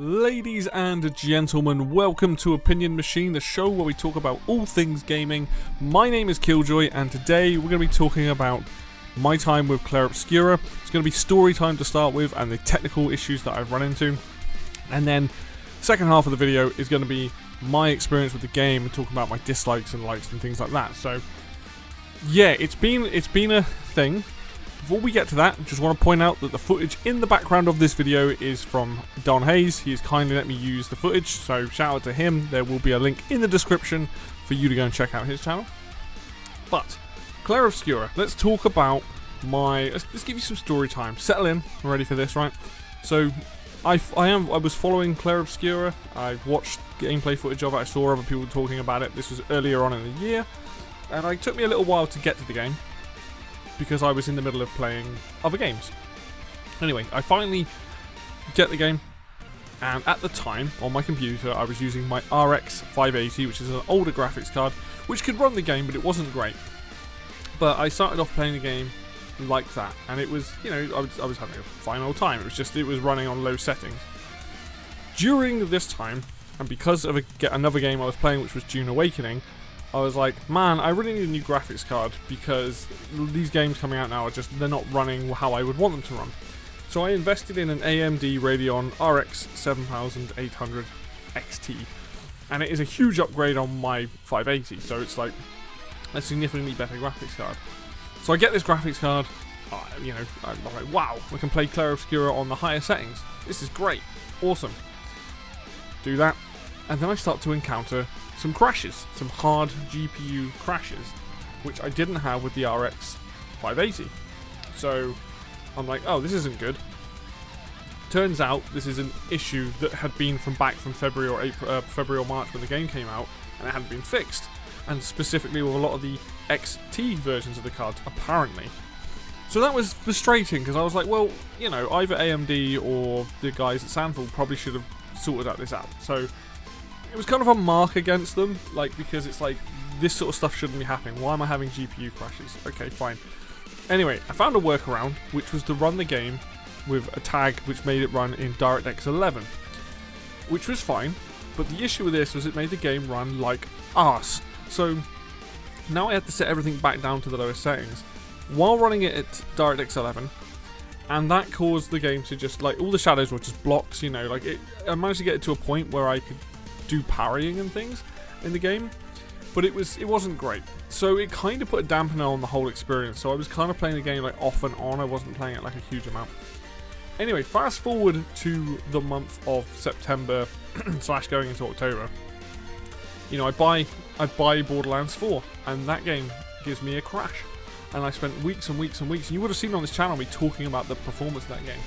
Ladies and gentlemen, welcome to Opinion Machine, the show where we talk about all things gaming. My name is Killjoy, and today we're going to be talking about my time with Clair Obscur. It's going to be story time to start with, and the technical issues that I've run into. And then, the second half of the video is going to be my experience with the game, and talking about my dislikes and likes and things like that. So, yeah, it's been a thing. Before we get to that, I just want to point out that the footage in the background of this video is from Don Hayes. He has kindly let me use the footage, so shout out to him. There will be a link in the description for you to go and check out his channel. But, Clair Obscur, let's talk about let's give you some story time. Settle in, I'm ready for this, right? So, I was following Clair Obscur. I watched gameplay footage of it, I saw other people talking about it. This was earlier on in the year, and it took me a little while to get to the game, because I was in the middle of playing other games. Anyway, I finally get the game, and at the time, on my computer, I was using my RX 580, which is an older graphics card, which could run the game, but it wasn't great. But I started off playing the game like that, and it was, you know, I was having a fine old time. It was running on low settings. During this time, and because of another game I was playing, which was Dune Awakening, I was like, man, I really need a new graphics card, because these games coming out now they're not running how I would want them to run. So I invested in an AMD Radeon RX 7800 XT, and it is a huge upgrade on my 580, so it's like a significantly better graphics card. So I get this graphics card, you know, I'm like, wow, we can play Clair Obscur on the higher settings. This is great, awesome. Do that, and then I start to encounter some crashes, some hard GPU crashes, which I didn't have with the RX 580. So I'm like, oh, this isn't good. Turns out this is an issue that had been back from February or March when the game came out, and it hadn't been fixed. And specifically with a lot of the XT versions of the cards, apparently. So that was frustrating, because I was like, well, you know, either AMD or the guys at Sandford probably should have sorted out this out. So it was kind of a mark against them, like, because it's like, this sort of stuff shouldn't be happening. Why am I having GPU crashes? Okay, fine. Anyway, I found a workaround, which was to run the game with a tag which made it run in DirectX 11, which was fine, but the issue with this was it made the game run like arse. So now I had to set everything back down to the lowest settings while running it at DirectX 11, and that caused the game to just, like, all the shadows were just blocks, you know, like, I managed to get it to a point where I could do parrying and things in the game, but it wasn't great. So it kind of put a dampener on the whole experience. So I was kind of playing the game like off and on. I wasn't playing it like a huge amount. Anyway, fast forward to the month of September / going into October. You know, I buy Borderlands 4, and that game gives me a crash. And I spent weeks and weeks and weeks, and you would have seen on this channel me talking about the performance of that game.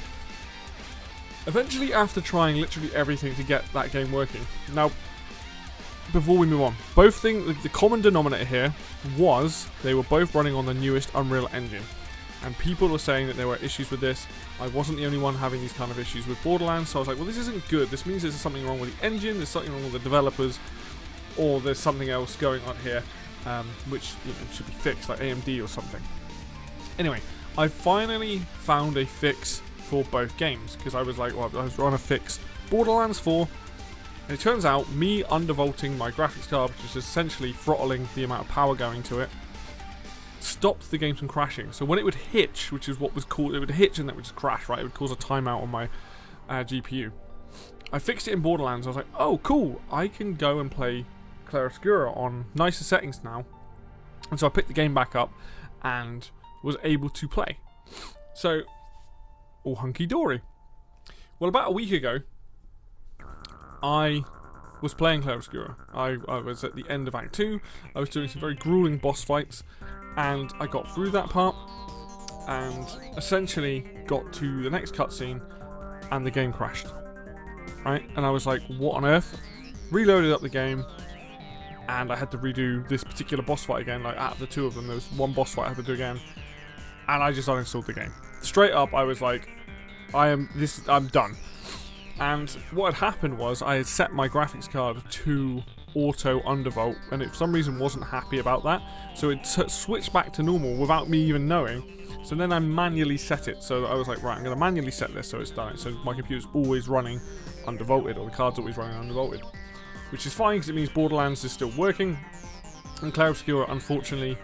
Eventually, after trying literally everything to get that game working. Now, before we move on, the common denominator here was they were both running on the newest Unreal Engine. And people were saying that there were issues with this. I wasn't the only one having these kind of issues with Borderlands, so I was like, well, this isn't good. This means there's something wrong with the engine, there's something wrong with the developers, or there's something else going on here, which, you know, should be fixed, like AMD or something. Anyway, I finally found a fix for both games, because I was like, well, I was trying to fix Borderlands 4, and it turns out me undervolting my graphics card, which is essentially throttling the amount of power going to it, stopped the game from crashing. So when it would hitch, which is what was called, it would hitch and that would just crash, right? It would cause a timeout on my GPU. I fixed it in Borderlands. I was like, oh, cool, I can go and play Clair Obscur on nicer settings now. And so I picked the game back up and was able to play. So, all hunky-dory. Well, about a week ago, I was playing Clair Obscur. I was at the end of Act 2. I was doing some very grueling boss fights, and I got through that part, and essentially got to the next cutscene, and the game crashed. Right? And I was like, what on earth? Reloaded up the game, and I had to redo this particular boss fight again. Like, out of the two of them, there was one boss fight I had to do again, and I just uninstalled the game. Straight up, I was like, I'm done. And what had happened was I had set my graphics card to auto undervolt, and it for some reason wasn't happy about that, so it switched back to normal without me even knowing. So then I manually set it, so I was like, right, I'm going to manually set this so it's done it, so my computer's always running undervolted, or the card's always running undervolted, which is fine because it means Borderlands is still working. And Clair Obscur, unfortunately,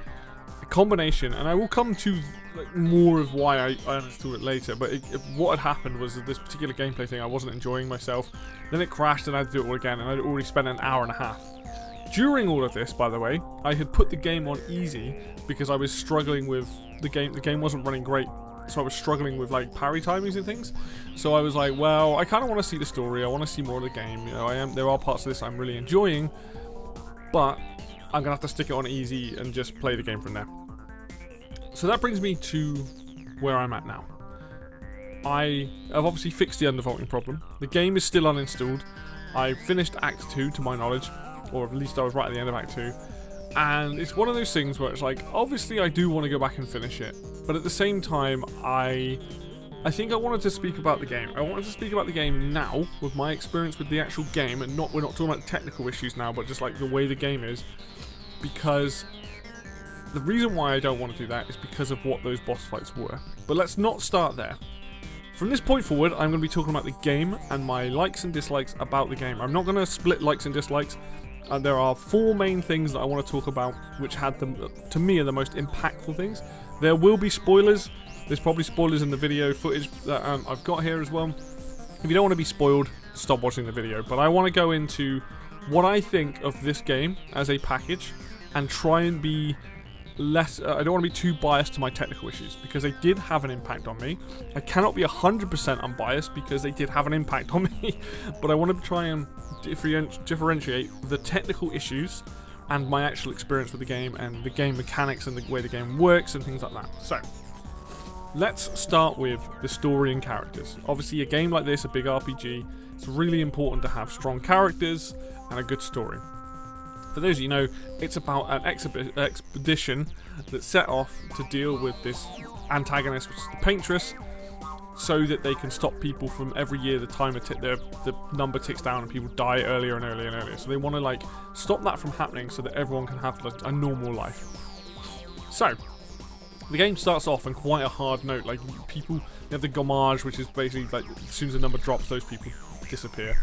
a combination, and I will come to like more of why I understood it later, but what had happened was that this particular gameplay thing, I wasn't enjoying myself, then it crashed and I had to do it all again, and I'd already spent an hour and a half. During all of this, by the way, I had put the game on easy because I was struggling with the game wasn't running great, so I was struggling with like parry timings and things. So I was like, well, I kind of want to see the story, I want to see more of the game, you know, there are parts of this I'm really enjoying, but I'm gonna have to stick it on easy and just play the game from there. So that brings me to where I'm at now. I have obviously fixed the undervolting problem. The game is still uninstalled. I finished Act 2 to my knowledge, or at least I was right at the end of Act 2. And it's one of those things where it's like, obviously I do want to go back and finish it, but at the same time, I think I wanted to speak about the game. I wanted to speak about the game now, with my experience with the actual game, and we're not talking about technical issues now, but just like the way the game is, because the reason why I don't want to do that is because of what those boss fights were. But let's not start there. From this point forward, I'm going to be talking about the game and my likes and dislikes about the game. I'm not going to split likes and dislikes. There are 4 main things that I want to talk about, which had to me are the most impactful things. There will be spoilers. There's probably spoilers in the video footage that I've got here as well. If you don't want to be spoiled, stop watching the video. But I want to go into what I think of this game as a package and try and be less, I don't want to be too biased to my technical issues, because they did have an impact on me. I cannot be 100% unbiased because they did have an impact on me, but I want to try and differentiate the technical issues and my actual experience with the game and the game mechanics and the way the game works and things like that. So, let's start with the story and characters. Obviously, a game like this, a big RPG, it's really important to have strong characters and a good story. For those of you know, it's about an expedition that set off to deal with this antagonist, which is the Paintress, so that they can stop people from every year the number ticks down and people die earlier and earlier and earlier. So they want to like stop that from happening so that everyone can have like, a normal life. So the game starts off on quite a hard note. Like people, you have the gommage, which is basically like as soon as the number drops, those people disappear.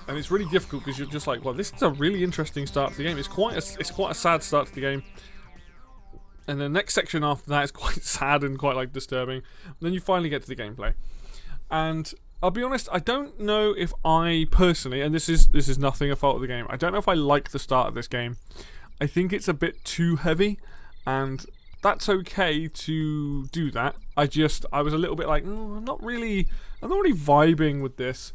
And it's really difficult because you're just like, well, this is a really interesting start to the game. It's quite a sad start to the game. And the next section after that is quite sad and quite like disturbing. And then you finally get to the gameplay. And I'll be honest, I don't know if I personally, and this is nothing a fault of the game, I don't know if I like the start of this game. I think it's a bit too heavy, and that's okay to do that. I was a little bit like, I'm not really vibing with this.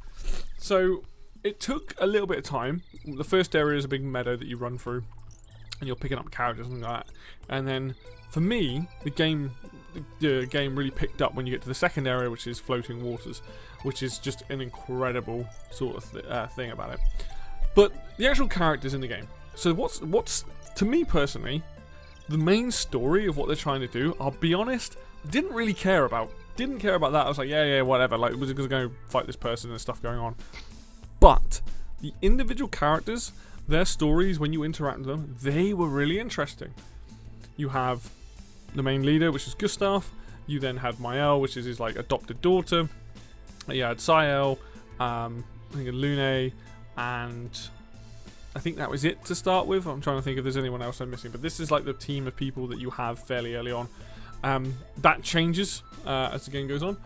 So it took a little bit of time. The first area is a big meadow that you run through, and you're picking up characters and that. And then, for me, the game really picked up when you get to the second area, which is floating waters, which is just an incredible sort of thing about it. But the actual characters in the game. So what's to me personally, the main story of what they're trying to do, I'll be honest, didn't really care about. Didn't care about that. I was like, yeah, whatever. Like, we're just going to fight this person and stuff going on. But the individual characters, their stories, when you interact with them, they were really interesting. You have the main leader, which is Gustav. You then had Mael, which is his like adopted daughter. You had Sael, I think Lune, and I think that was it to start with. I'm trying to think if there's anyone else I'm missing, but this is like the team of people that you have fairly early on. That changes as the game goes on.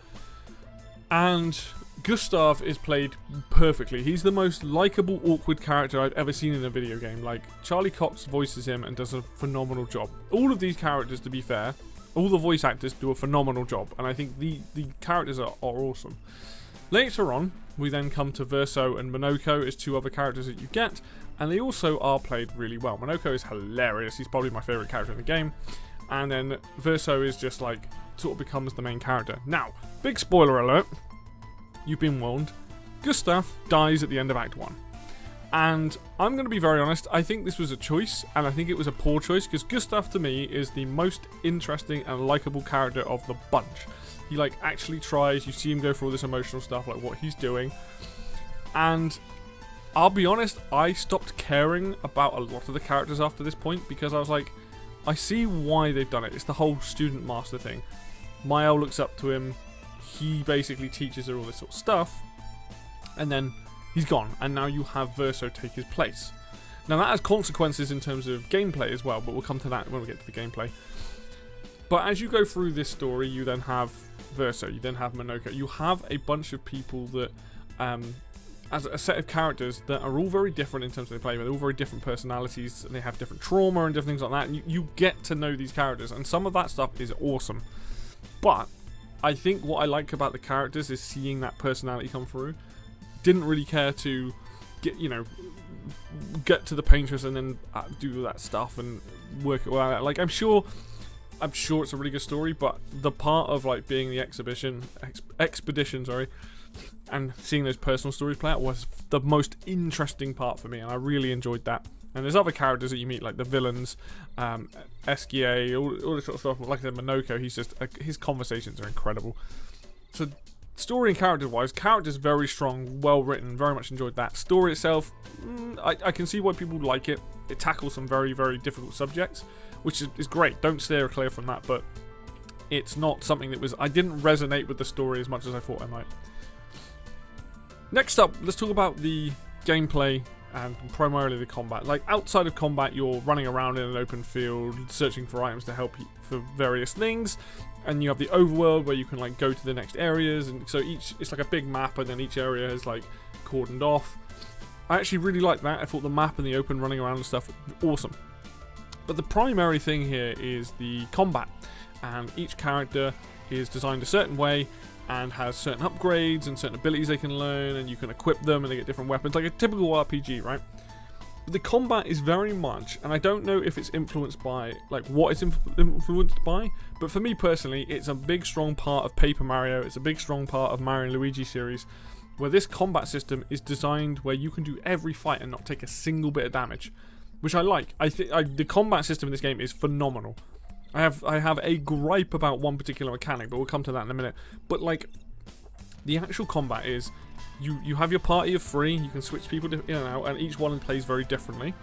And Gustav is played perfectly. He's the most likable, awkward character I've ever seen in a video game. Like, Charlie Cox voices him and does a phenomenal job. All of these characters, to be fair, all the voice actors do a phenomenal job, and I think the characters are awesome. Later on, we then come to Verso and Monoko as 2 other characters that you get, and they also are played really well. Monoko is hilarious. He's probably my favourite character in the game. And then Verso is just like, sort of becomes the main character. Now, big spoiler alert. You've been warned. Gustav dies at the end of Act 1. And I'm going to be very honest, I think this was a choice, and I think it was a poor choice, because Gustav to me is the most interesting and likable character of the bunch. He like actually tries, you see him go through all this emotional stuff, like what he's doing. And I'll be honest, I stopped caring about a lot of the characters after this point because I was like, I see why they've done it. It's the whole student master thing. Mael looks up to him. He basically teaches her all this sort of stuff. And then he's gone. And now you have Verso take his place. Now that has consequences in terms of gameplay as well. But we'll come to that when we get to the gameplay. But as you go through this story, you then have Verso. You then have Monoko. You have a bunch of people that... as a set of characters that are all very different in terms of their play, they're all very different personalities, and they have different trauma and different things like that, and you get to know these characters, and some of that stuff is awesome. But I think what I like about the characters is seeing that personality come through. Didn't really care to get to the painters and then do that stuff and work it all out. Like, I'm sure it's a really good story, but the part of like being the expedition, and seeing those personal stories play out was the most interesting part for me, and I really enjoyed that. And there's other characters that you meet, like the villains, SGA, all this sort of stuff. Like I said, Monoko, his conversations are incredible. So, story and character-wise, characters very strong, well written, very much enjoyed that. Story itself, I can see why people like it. It tackles some very, very difficult subjects, which is great. Don't steer clear from that, but it's not something that I didn't resonate with the story as much as I thought I might. Next up, let's talk about the gameplay and primarily the combat. Like, outside of combat, you're running around in an open field, searching for items to help you for various things, and you have the overworld where you can like go to the next areas, and so it's like a big map, and then each area is like cordoned off. I actually really like that. I thought the map and the open running around and stuff awesome. But the primary thing here is the combat, and each character is designed a certain way and has certain upgrades and certain abilities they can learn, and you can equip them and they get different weapons, like a typical RPG, right? But the combat is very much, and I don't know if it's influenced by, like, what it's influenced by, but for me personally, it's a big strong part of Paper Mario, it's a big strong part of Mario and Luigi series, where this combat system is designed where you can do every fight and not take a single bit of damage, which I like. I think the combat system in this game is phenomenal. I have a gripe about one particular mechanic, but we'll come to that in a minute. But like, the actual combat is, you have your party of 3, you can switch people in and out, and each one plays very differently.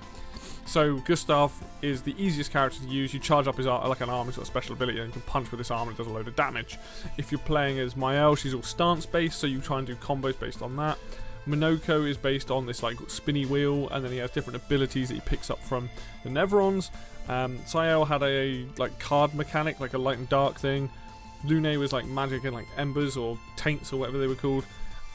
So Gustav is the easiest character to use. You charge up his arm, like an arm, he's got a special ability, and you can punch with this arm and it does a load of damage. If you're playing as Mael, she's all stance based, so you try and do combos based on that. Monoko is based on this like spinny wheel, and then he has different abilities that he picks up from the Neverons. Sael had a like card mechanic, like a light and dark thing. Lune was like magic and like embers or taints or whatever they were called.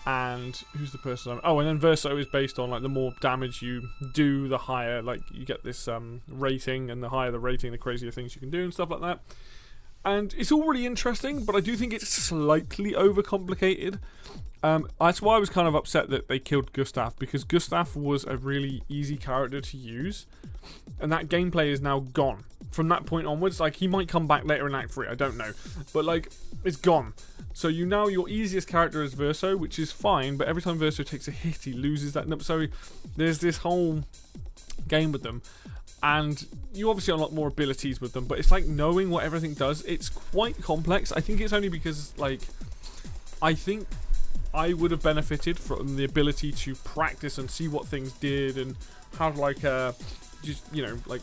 And who's the person? Oh, and then Verso is based on like the more damage you do, the higher like you get this rating, and the higher the rating, the crazier things you can do and stuff like that. And it's all really interesting, but I do think it's slightly overcomplicated. That's why I was kind of upset that they killed Gustav, because Gustav was a really easy character to use, and that gameplay is now gone. From that point onwards, like, he might come back later in Act 3, I don't know, but like, it's gone. So your easiest character is Verso, which is fine, but every time Verso takes a hit, he loses that. So there's this whole game with them, and you obviously unlock more abilities with them, but it's like knowing what everything does, it's quite complex. I think it's only because, like, I think I would have benefited from the ability to practice and see what things did and have like just, you know, like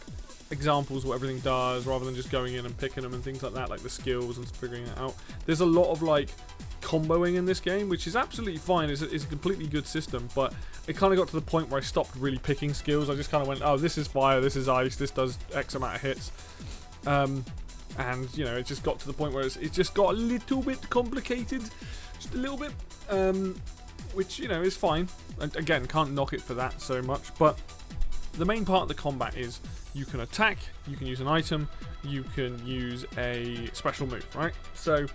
examples of what everything does, rather than just going in and picking them and things like that, like the skills and figuring it out. There's a lot of like comboing in this game, which is absolutely fine. It's a completely good system, but it kind of got to the point where I stopped really picking skills. I just kind of went, oh, this is fire, this is ice, this does X amount of hits. And, you know, it just got to the point where it just got a little bit complicated. Just a little bit. Which, you know, is fine. And again, can't knock it for that so much. But the main part of the combat is you can attack, you can use an item, you can use a special move, right? So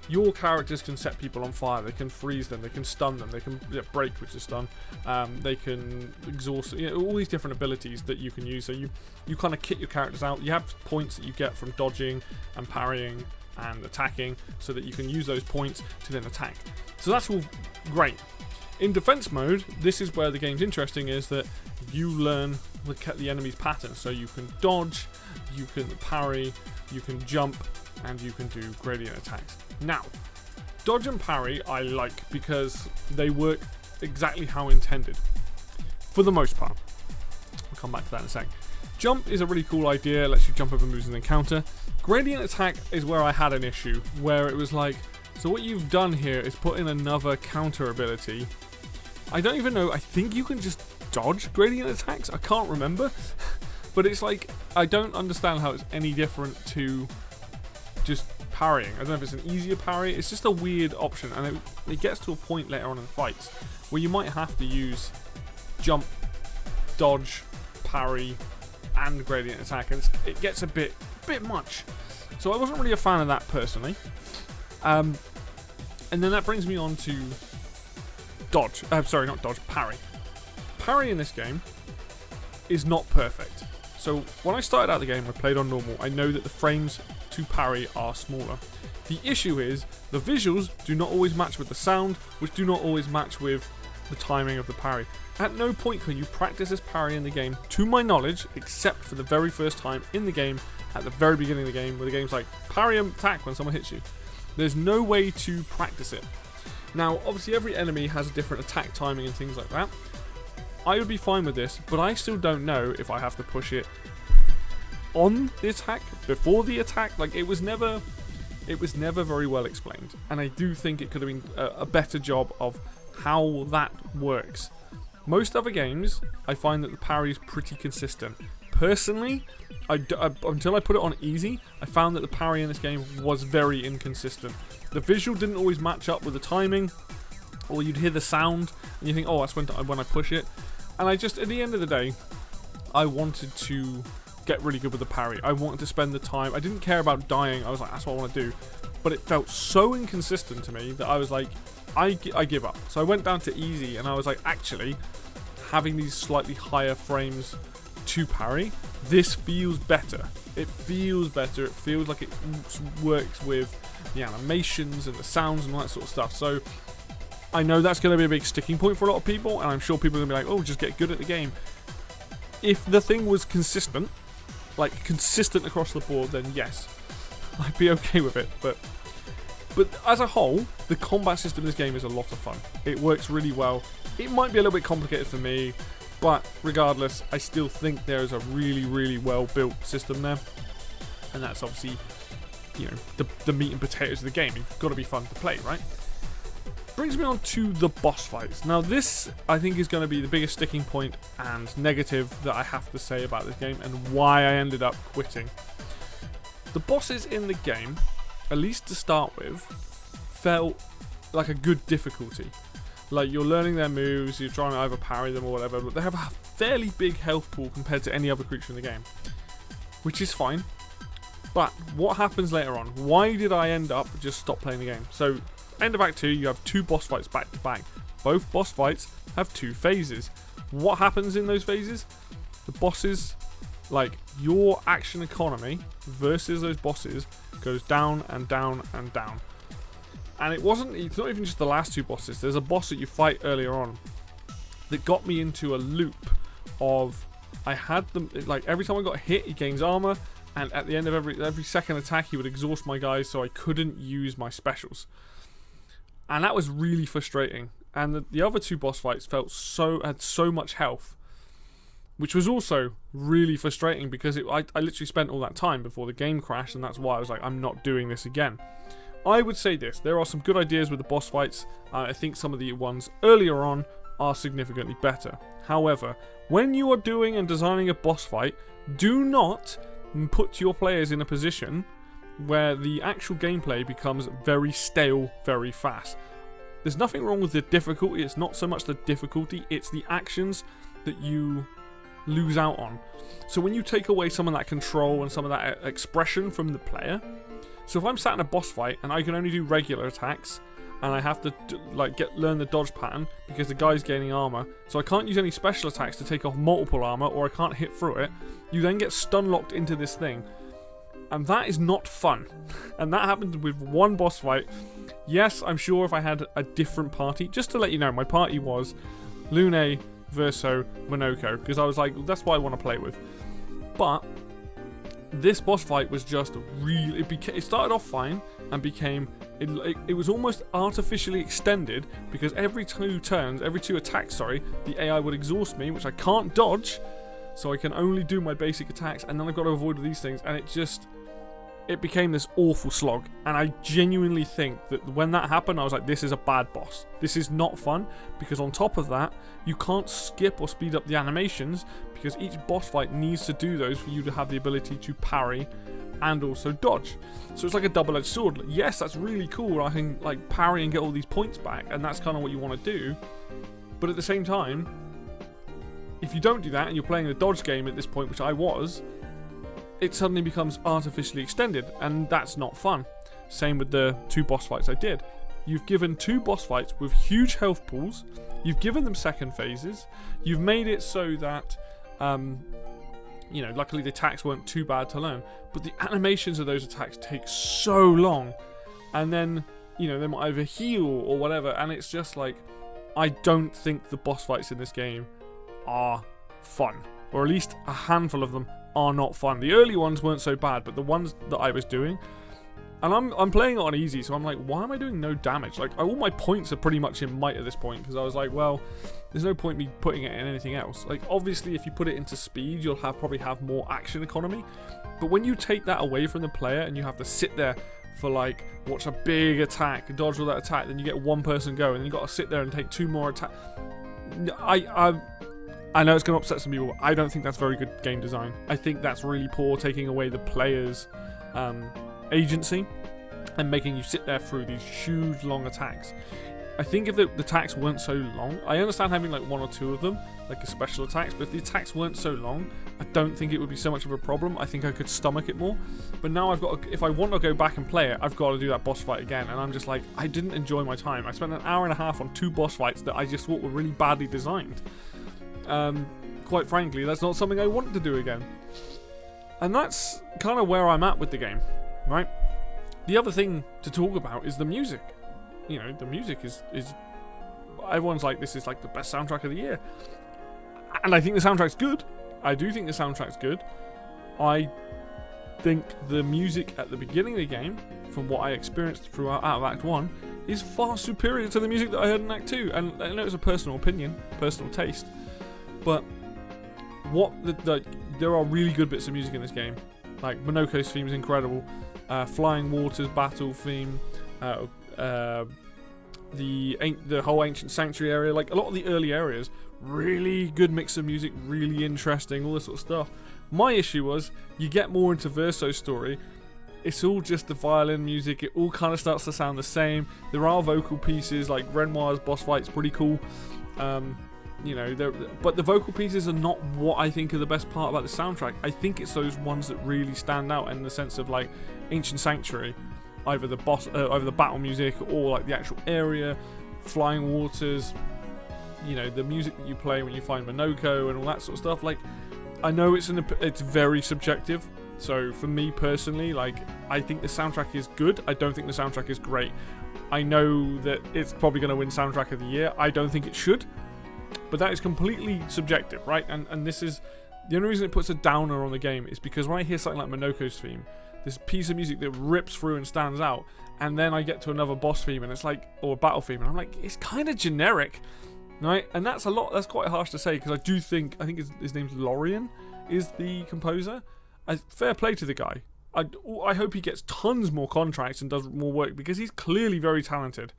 your characters can set people on fire, they can freeze them, they can stun them, they can break, which is stun, they can exhaust, you know, all these different abilities that you can use. So you kind of kit your characters out. You have points that you get from dodging and parrying and attacking, so that you can use those points to then attack. So that's all great. In defense mode, this is where the game's interesting, is that you learn the enemy's pattern. So you can dodge, you can parry, you can jump, and you can do gradient attacks. Now, dodge and parry I like because they work exactly how intended. for the most part. I'll come back to that in a sec. Jump is a really cool idea, it lets you jump over moves and then counter. Gradient attack is where I had an issue, where it was like, so what you've done here is put in another counter ability. I don't even know, I think you can just dodge gradient attacks? I can't remember. But it's like, I don't understand how it's any different to just parrying. I don't know if it's an easier parry, it's just a weird option, and it gets to a point later on in fights where you might have to use jump, dodge, parry, and gradient attack, and it gets a bit much. So I wasn't really a fan of that personally. And then that brings me on to dodge. Sorry, not dodge, parry. Parry in this game is not perfect. So when I started out the game, I played on normal. I know that the frames to parry are smaller. The issue is the visuals do not always match with the sound, which do not always match with the timing of the parry. At no point can you practice this parry in the game, to my knowledge, except for the very first time in the game, at the very beginning of the game, where the game's like, parry and attack when someone hits you. There's no way to practice it. Now, obviously every enemy has a different attack timing and things like that. I would be fine with this, but I still don't know if I have to push it on the attack, before the attack. Like, it was never very well explained, and I do think it could have been a better job of how that works. Most other games, I find that the parry is pretty consistent. Personally, until I put it on easy, I found that the parry in this game was very inconsistent. The visual didn't always match up with the timing, or you'd hear the sound and you think, oh, that's when I push it. And I just, at the end of the day, I wanted to get really good with the parry. I wanted to spend the time. I didn't care about dying. I was like, that's what I want to do. But it felt so inconsistent to me that I was like, I give up. So I went down to easy, and I was like, actually, having these slightly higher frames to parry, this feels better. It feels better. It feels like it works with the animations and the sounds and all that sort of stuff. So I know that's going to be a big sticking point for a lot of people, and I'm sure people are going to be like, oh, just get good at the game. If the thing was consistent, like consistent across the board, then yes, I'd be okay with it. But as a whole, the combat system in this game is a lot of fun. It works really well. It might be a little bit complicated for me, but regardless, I still think there is a really, really well-built system there. And that's obviously, you know, the meat and potatoes of the game. It's got to be fun to play, right? Brings me on to the boss fights. Now this, I think, is going to be the biggest sticking point and negative that I have to say about this game, and why I ended up quitting. The bosses in the game, at least to start with, felt like a good difficulty. Like, you're learning their moves, you're trying to either parry them or whatever, but they have a fairly big health pool compared to any other creature in the game, which is fine. But what happens later on? Why did I end up just stop playing the game? So, end of Act 2, you have 2 boss fights back to back. Both boss fights have 2 phases. What happens in those phases? The bosses, like, your action economy versus those bosses goes down and down and down. And it's not even just the last 2 bosses. There's a boss that you fight earlier on that got me into a loop of, I had them, like, every time I got hit, he gains armor, and at the end of every second attack, he would exhaust my guys, so I couldn't use my specials. And that was really frustrating. And the other 2 boss fights had so much health, which was also really frustrating, because I literally spent all that time before the game crashed, and that's why I was like, I'm not doing this again. I would say this, there are some good ideas with the boss fights. I think some of the ones earlier on are significantly better. However, when you are doing and designing a boss fight, do not put your players in a position where the actual gameplay becomes very stale very fast. There's nothing wrong with the difficulty. It's not so much the difficulty, it's the actions that you lose out on. So when you take away some of that control and some of that expression from the player, so if I'm sat in a boss fight and I can only do regular attacks, and I have to learn the dodge pattern because the guy's gaining armor, so I can't use any special attacks to take off multiple armor, or I can't hit through it, you then get stun locked into this thing. And that is not fun. And that happened with one boss fight. Yes, I'm sure if I had a different party, just to let you know, my party was Lune, Verso, Monoko, because I was like, that's what I want to play with. But this boss fight was just really, it started off fine and became It was almost artificially extended because every 2 turns, every 2 attacks, sorry, the AI would exhaust me, which I can't dodge, so I can only do my basic attacks, and then I've got to avoid these things, and it became this awful slog. And I genuinely think that when that happened, I was like, this is a bad boss. This is not fun, because on top of that, you can't skip or speed up the animations, because each boss fight needs to do those for you to have the ability to parry and also dodge. So it's like a double-edged sword. Yes, that's really cool. I can like parry and get all these points back, and that's kind of what you want to do. But at the same time, if you don't do that and you're playing the dodge game at this point, which I was, it suddenly becomes artificially extended, and that's not fun. Same with the 2 boss fights I did. You've given 2 boss fights with huge health pools, you've given them second phases, you've made it so that, you know, luckily the attacks weren't too bad to learn, but the animations of those attacks take so long, and then, you know, they might either heal or whatever, and it's just like, I don't think the boss fights in this game are fun, or at least a handful of them are not fun. The early ones weren't so bad, but the ones that I was doing, and I'm playing it on easy, so I'm like, why am I doing no damage? Like, all my points are pretty much in might at this point, because I was like, well, there's no point me putting it in anything else. Like, obviously, if you put it into speed, you'll probably have more action economy, but when you take that away from the player and you have to sit there for like, watch a big attack, dodge all that attack, then you get 1 person go, and then you got to sit there and take 2 more attacks. I know it's going to upset some people, but I don't think that's very good game design. I think that's really poor, taking away the player's agency and making you sit there through these huge, long attacks. I think if the attacks weren't so long, I understand having like 1 or 2 of them, like as special attacks, but if the attacks weren't so long, I don't think it would be so much of a problem. I think I could stomach it more. But now I've got, if I want to go back and play it, I've got to do that boss fight again, and I'm just like, I didn't enjoy my time. I spent an hour and a half on 2 boss fights that I just thought were really badly designed. Quite frankly, that's not something I want to do again. And that's kind of where I'm at with the game, right? The other thing to talk about is the music. You know, the music is everyone's like, this is like the best soundtrack of the year. And I think the soundtrack's good. I do think the soundtrack's good. I think the music at the beginning of the game, from what I experienced throughout out of Act 1, is far superior to the music that I heard in Act 2. And I know it's a personal opinion, personal taste, but there are really good bits of music in this game. Like Monoko's theme is incredible. Flying Waters battle theme, the whole Ancient Sanctuary area, like a lot of the early areas, really good mix of music, really interesting, all this sort of stuff. My issue was, you get more into Verso's story, it's all just the violin music, it all kind of starts to sound the same. There are vocal pieces, like Renoir's boss fight's pretty cool. You know, but the vocal pieces are not what I think are the best part about the soundtrack. I think it's those ones that really stand out in the sense of like Ancient Sanctuary, either the battle music or like the actual area, Flying Waters, you know, the music that you play when you find Monoko and all that sort of stuff. Like, I know it's very subjective. So for me personally, like, I think the soundtrack is good. I don't think the soundtrack is great. I know that it's probably going to win soundtrack of the year. I don't think it should. But that is completely subjective, right? And this is the only reason it puts a downer on the game is because when I hear something like Monoko's theme, this piece of music that rips through and stands out, and then I get to another boss theme and it's like, or a battle theme, and I'm like, it's kind of generic, right? And that's quite harsh to say, because I think his name's Lorien is the composer. Fair play to the guy. I hope he gets tons more contracts and does more work, because he's clearly very talented,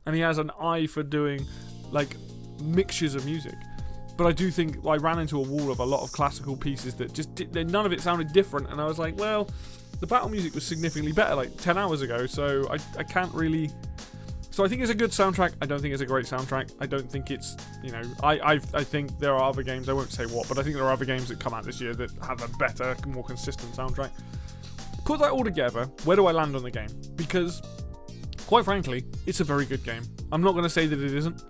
and he has an eye for doing like mixtures of music. But I do think I ran into a wall of a lot of classical pieces that just none of it sounded different, and I was like, well, the battle music was significantly better like 10 hours ago, so I can't really. So I think it's a good soundtrack. I don't think it's a great soundtrack. I don't think it's, you know, I think there are other games, I won't say what, but I think there are other games that come out this year that have a better, more consistent soundtrack. Put that all together, where do I land on the game? Because, quite frankly, it's a very good game. I'm not going to say that it isn't.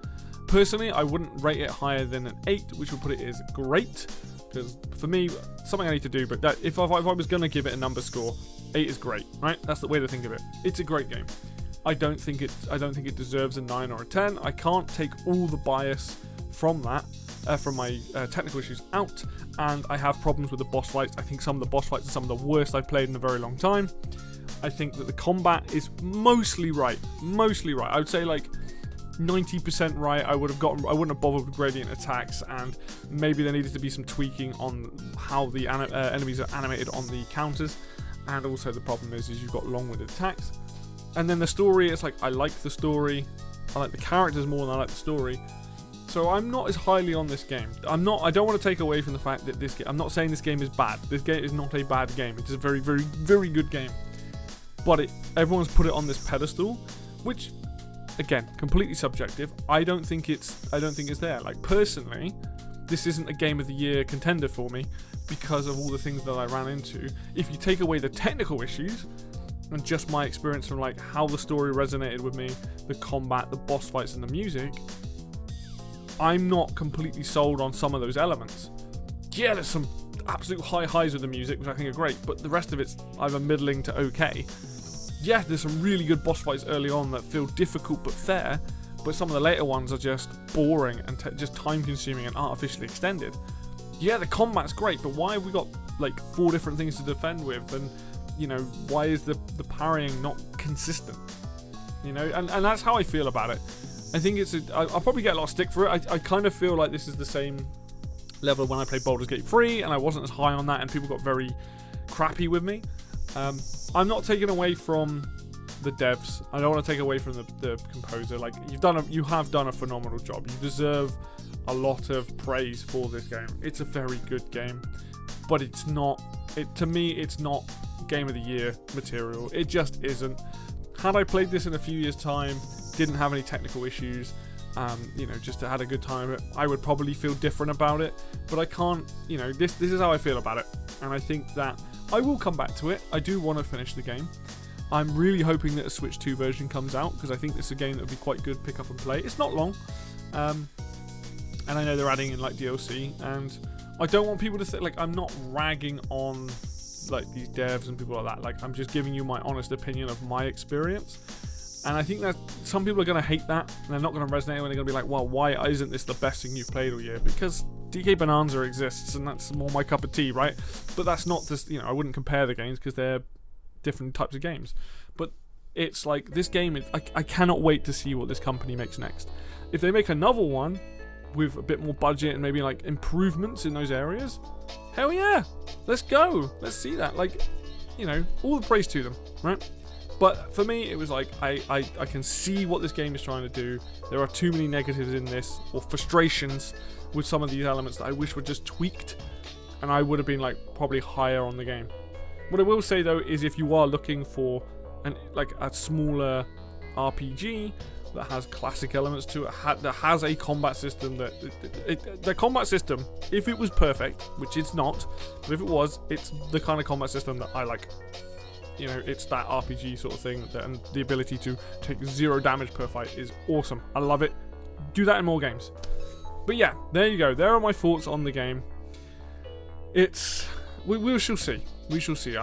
Personally, I wouldn't rate it higher than an 8, which would put it as great. Because for me, something I need to do, but that if I was going to give it a number score, 8 is great, right? That's the way to think of it. It's a great game. I don't think it deserves a 9 or a 10. I can't take all the bias from that, from my technical issues out, and I have problems with the boss fights. I think some of the boss fights are some of the worst I've played in a very long time. I think that the combat is mostly right. I would say like 90% right. I wouldn't have bothered with gradient attacks, and maybe there needed to be some tweaking on how the enemies are animated on the counters. And also the problem is you've got long-winded attacks. And then the story, it's like, I like the story. I like the characters more than I like the story. So I'm not as highly on this game. I don't want to take away from the fact that this game, I'm not saying this game is bad. This game is not a bad game. It is a very, very, very good game. But everyone's put it on this pedestal, which, again, completely subjective. I don't think it's there. Like, personally, this isn't a Game of the Year contender for me because of all the things that I ran into. If you take away the technical issues and just my experience from like how the story resonated with me, the combat, the boss fights, and the music, I'm not completely sold on some of those elements. Yeah, there's some absolute high highs with the music, which I think are great, but the rest of it's either middling to okay. Yeah, there's some really good boss fights early on that feel difficult but fair, but some of the later ones are just boring and just time-consuming and artificially extended. Yeah, the combat's great, but why have we got like 4 different things to defend with? And, you know, why is the parrying not consistent? You know, and that's how I feel about it. I think I'll probably get a lot of stick for it. I kind of feel like this is the same level when I played Baldur's Gate 3, and I wasn't as high on that, and people got very crappy with me. I'm not taking away from the devs. I don't want to take away from the composer. Like, you have done a phenomenal job. You deserve a lot of praise for this game. It's a very good game, but to me it's not Game of the Year material. It just isn't. Had I played this in a few years' time, didn't have any technical issues, you know, just had a good time, I would probably feel different about it. But I can't, you know, this is how I feel about it, and I think that I will come back to it. I do want to finish the game. I'm really hoping that a Switch 2 version comes out, because I think this is a game that would be quite good, pick up and play. It's not long, and I know they're adding in like DLC, and I don't want people to think like I'm not ragging on like these devs and people like that. Like, I'm just giving you my honest opinion of my experience, and I think that some people are going to hate that, and they're not going to resonate, and they're going to be like, well, why isn't this the best thing you've played all year? Because DK Bonanza exists, and that's more my cup of tea, right? But that's not just, you know, I wouldn't compare the games because they're different types of games. But it's like, this game is, I cannot wait to see what this company makes next. If they make another one with a bit more budget and maybe like improvements in those areas, hell yeah, let's go, let's see that. Like, you know, all the praise to them, right? But for me, it was like, I can see what this game is trying to do. There are too many negatives in this, or frustrations with some of these elements that I wish were just tweaked, and I would have been like probably higher on the game. What I will say though is, if you are looking for like a smaller RPG that has classic elements to it, that has a combat system the combat system, if it was perfect, which it's not, but if it was, it's the kind of combat system that I like. You know, it's that RPG sort of thing, and the ability to take 0 damage per fight is awesome. I love it. Do that in more games. But yeah, there you go. There are my thoughts on the game. We shall see. We shall see.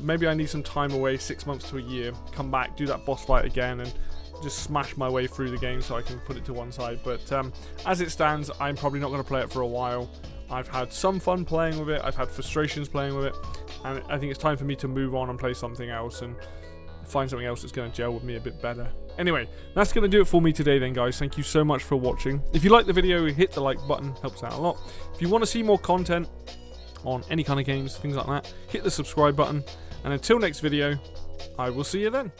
Maybe I need some time away, 6 months to a year, come back, do that boss fight again, and just smash my way through the game so I can put it to one side. But as it stands, I'm probably not going to play it for a while. I've had some fun playing with it. I've had frustrations playing with it. And I think it's time for me to move on and play something else and find something else that's going to gel with me a bit better. Anyway, that's going to do it for me today then, guys. Thank you so much for watching. If you like the video, hit the like button. Helps out a lot. If you want to see more content on any kind of games, things like that, hit the subscribe button. And until next video, I will see you then.